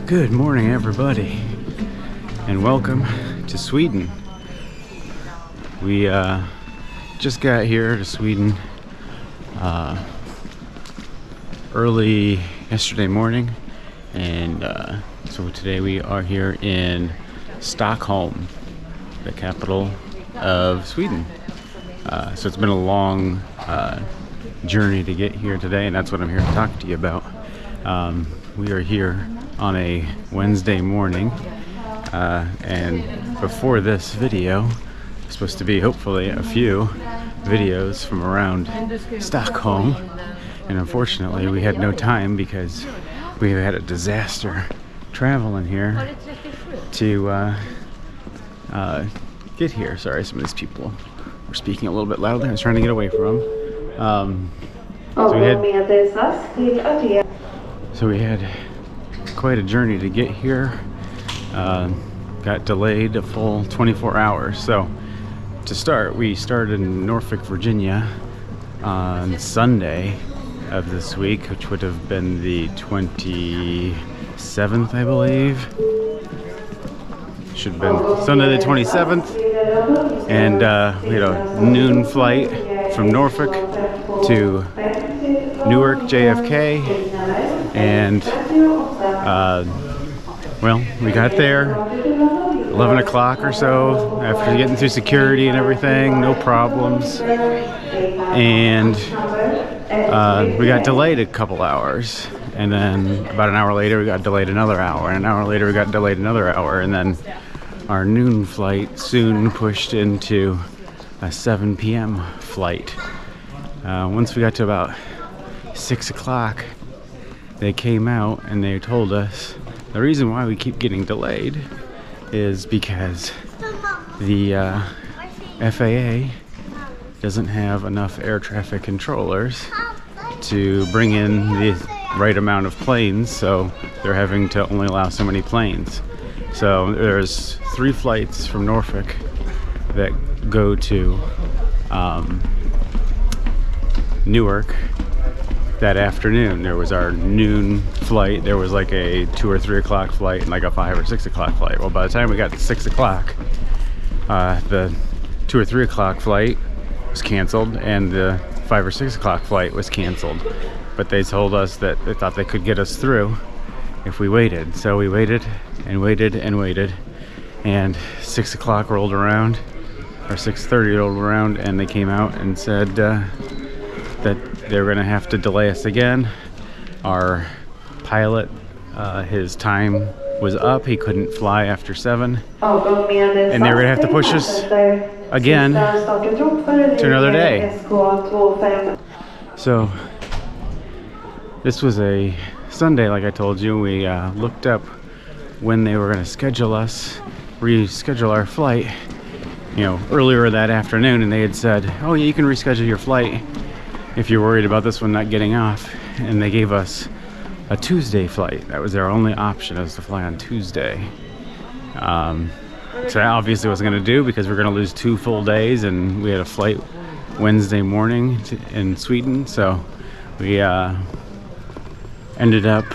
Good morning, everybody, and welcome to Sweden. We just got here to Sweden early yesterday morning, and so today we are here in Stockholm, the capital of Sweden. So it's been a long journey to get here today, and that's what I'm here to talk to you about. We are here on a Wednesday morning, and before this video, there's supposed to be hopefully a few videos from around Stockholm, and unfortunately we had no time because we had a disaster traveling here to get here. Sorry, some of these people were speaking a little bit loudly. I was trying to get away from them. So we had quite a journey to get here. Got delayed a full 24 hours. So to start, we started in Norfolk, Virginia on Sunday of this week, which would have been the 27th, I believe. Should have been Sunday the 27th. And we had a noon flight from Norfolk to Newark, JFK, and well, we got there 11 o'clock or so after getting through security and everything, no problems, and we got delayed a couple hours, and then about an hour later we got delayed another hour, and an hour later we got delayed another hour, and then our noon flight soon pushed into a 7 p.m. flight. Once we got to about 6 o'clock, they came out and they told us the reason why we keep getting delayed is because the FAA doesn't have enough air traffic controllers to bring in the right amount of planes, so they're having to only allow so many planes. So there's 3 flights from Norfolk that go to Newark that afternoon. There was our noon flight, there was like a 2 or 3 o'clock flight, and like a 5 or 6 o'clock flight. Well, by the time we got to 6 o'clock, the 2 or 3 o'clock flight was canceled, and the 5 or 6 o'clock flight was canceled. But they told us that they thought they could get us through if we waited. So we waited and waited and waited, and 6 o'clock rolled around, or 6:30 rolled around, and they came out and said that they were going to have to delay us again. Our pilot, his time was up. He couldn't fly after 7. And they were going to have to push us again to another day. So this was a Sunday, like I told you. We looked up when they were going to reschedule our flight, earlier that afternoon, and they had said, oh yeah, you can reschedule your flight if you're worried about this one not getting off. And they gave us a Tuesday flight. That was their only option, was to fly on Tuesday. So I obviously wasn't going to do, because we're going to lose 2 full days, and we had a flight Wednesday morning in Sweden. So we ended up,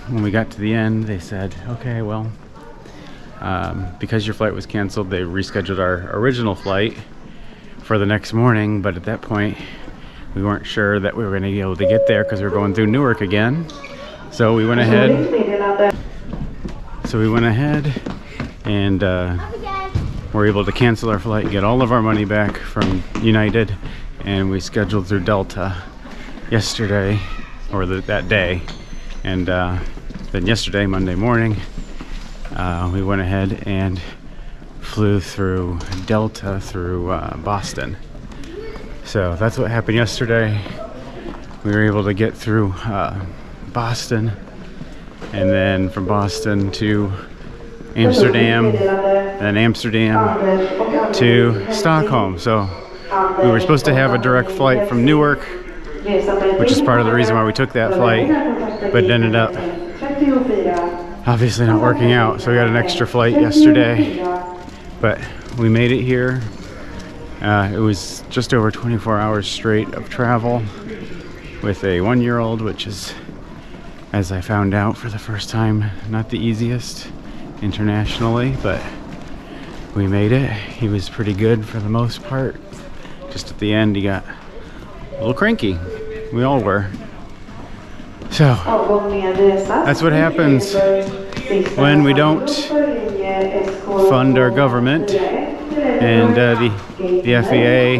when we got to the end, they said, okay, well, because your flight was canceled, they rescheduled our original flight for the next morning. But at that point, we weren't sure that we were going to be able to get there because we were going through Newark again. So we went ahead and were able to cancel our flight, get all of our money back from United, and we scheduled through Delta yesterday, or that day. And then yesterday, Monday morning, we went ahead and flew through Delta through Boston. So that's what happened yesterday. We were able to get through Boston, and then from Boston to Amsterdam, and then Amsterdam to Stockholm. So we were supposed to have a direct flight from Newark, which is part of the reason why we took that flight, but it ended up obviously not working out. So we got an extra flight yesterday, but we made it here. It was just over 24 hours straight of travel with a 1-year-old, which is as I found out for the first time, not the easiest internationally, but we made it. He was pretty good for the most part. Just at the end, he got a little cranky. We all were. So, that's what happens when we don't fund our government, and the FAA,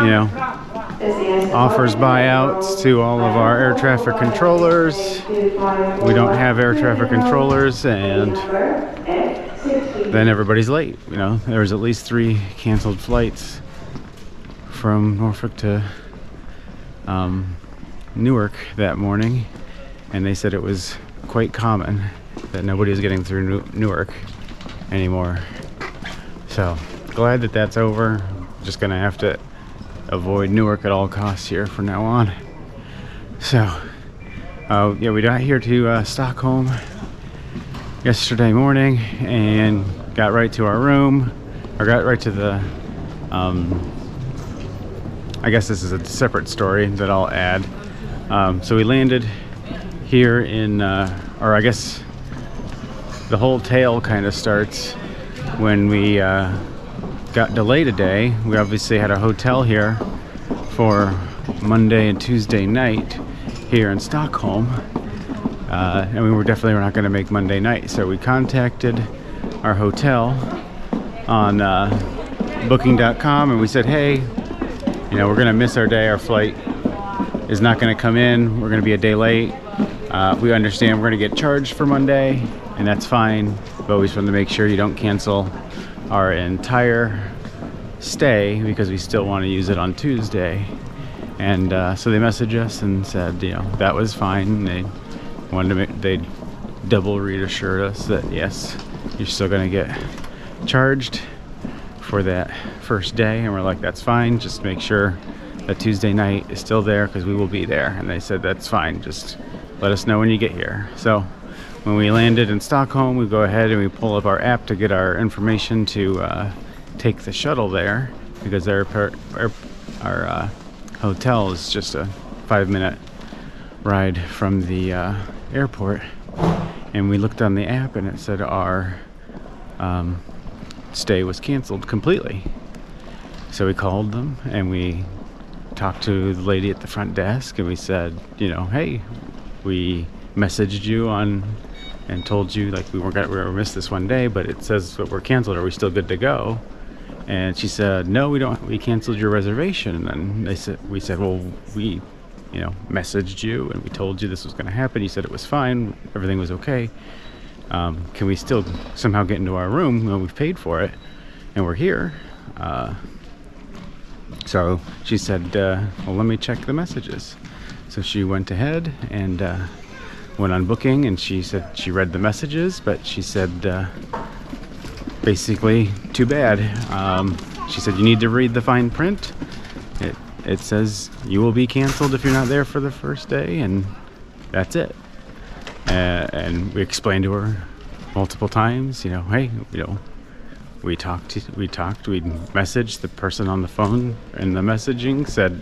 you know, offers buyouts to all of our air traffic controllers. We don't have air traffic controllers, and then everybody's late. You know, there was at least 3 canceled flights from Norfolk to Newark that morning, and they said it was quite common that nobody was getting through Newark anymore. So glad that that's over. Just gonna have to avoid Newark at all costs here from now on. So yeah, we got here to Stockholm yesterday morning and got right to our room, or got right to the I guess this is a separate story that I'll add. So we landed here in or I guess the whole tale kind of starts when we got delayed a day. We obviously had a hotel here for Monday and Tuesday night here in Stockholm, and we were definitely not going to make Monday night, so we contacted our hotel on booking.com, and we said, hey, you know, we're going to miss our day. Our flight is not going to come in. We're going to be a day late. We understand we're going to get charged for Monday, and that's fine, but we just want to make sure you don't cancel our entire stay because we still want to use it on Tuesday. And so they messaged us and said, you know, that was fine. They wanted to they double reassured us that yes, you're still going to get charged for that first day. And we're like, that's fine, just make sure that Tuesday night is still there because we will be there. And they said, that's fine, just let us know when you get here. So when we landed in Stockholm, we go ahead and we pull up our app to get our information to take the shuttle there, because our hotel is just a 5-minute ride from the airport. And we looked on the app and it said our stay was canceled completely. So we called them and we talked to the lady at the front desk, and we said, you know, hey, we messaged you on and told you like we were missed this one day, but it says that we're canceled. Are we still good to go? And she said, no, we don't. We canceled your reservation. And then we said, well, we, you know, messaged you and we told you this was going to happen. You said it was fine, everything was okay. Can we still somehow get into our room? Well, we've paid for it and we're here. So she said, well, let me check the messages. So she went ahead and went on booking, and she said she read the messages, but she said basically, too bad. She said you need to read the fine print. It says you will be canceled if you're not there for the first day, and that's it. And we explained to her multiple times, you know, hey, you know, we messaged the person on the phone, and the messaging said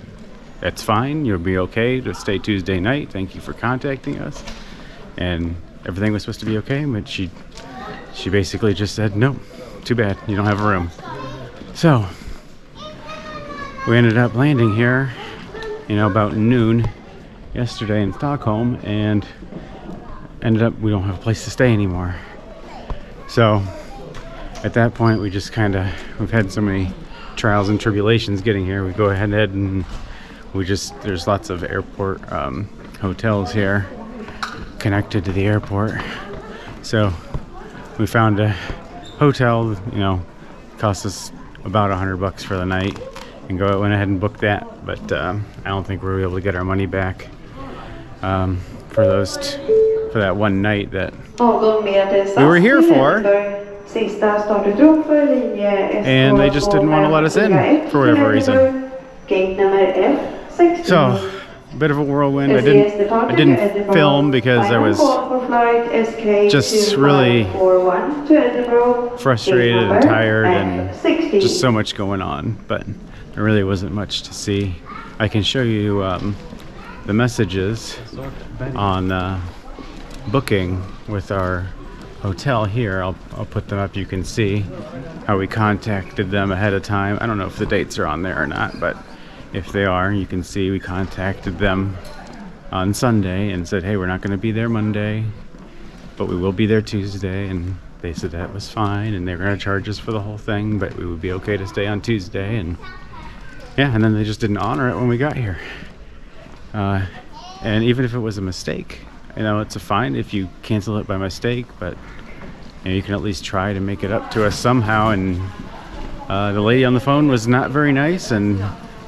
it's fine, you'll be okay to stay Tuesday night, thank you for contacting us. And everything was supposed to be okay, but she basically just said, no, too bad, you don't have a room. So we ended up landing here, you know, about noon yesterday in Stockholm, and ended up we don't have a place to stay anymore. So at that point, we just we've had so many trials and tribulations getting here. We go ahead and there's lots of airport hotels here connected to the airport. So we found a hotel, you know, cost us about $100 for the night, and went ahead and booked that. But I don't think we were able to get our money back for that one night that we were here for. And they just didn't want to let us in for whatever reason. So, a bit of a whirlwind. I didn't film because I was just really frustrated and tired and just so much going on. But there really wasn't much to see. I can show you the messages on booking with our hotel here. I'll put them up. You can see how we contacted them ahead of time. I don't know if the dates are on there or not, but if they are, you can see we contacted them on Sunday and said, hey, we're not going to be there Monday, but we will be there Tuesday. And they said that was fine, and they were going to charge us for the whole thing, but we would be okay to stay on Tuesday. And yeah, and then they just didn't honor it when we got here. And even if it was a mistake, you know, it's a fine if you cancel it by mistake, but you know, you can at least try to make it up to us somehow. And the lady on the phone was not very nice and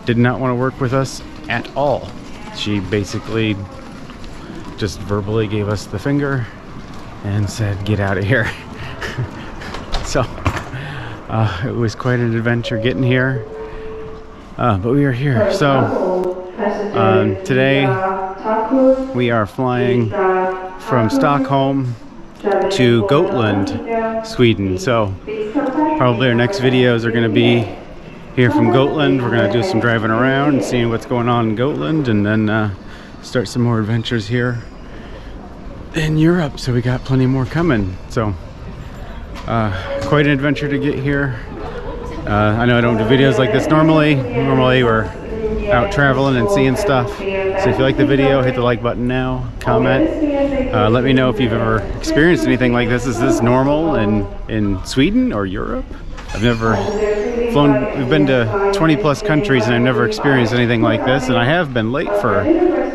did not want to work with us at all. She basically just verbally gave us the finger and said, get out of here. So it was quite an adventure getting here, but we are here. So today we are flying from Stockholm to Gotland, Sweden. So probably our next videos are going to be here from Gotland. We're going to do some driving around and seeing what's going on in Gotland, and then start some more adventures here in Europe. So we got plenty more coming. So quite an adventure to get here. I know I don't do videos like this normally. Normally we're out traveling and seeing stuff. So if you like the video, hit the like button now, comment. Let me know if you've ever experienced anything like this. Is this normal in Sweden or Europe? I've never flown. We've been to 20 plus countries and I've never experienced anything like this. And I have been late for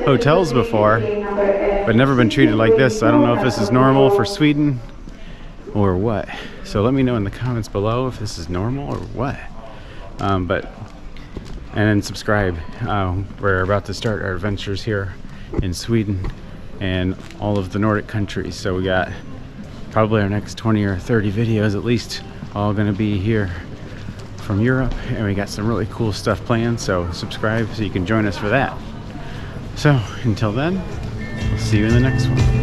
hotels before, but never been treated like this. So I don't know if this is normal for Sweden or what. So let me know in the comments below if this is normal or what. And then subscribe. We're about to start our adventures here in Sweden and all of the Nordic countries. So we got probably our next 20 or 30 videos at least all going to be here from Europe, and we got some really cool stuff planned. So subscribe so you can join us for that. So until then, we'll see you in the next one.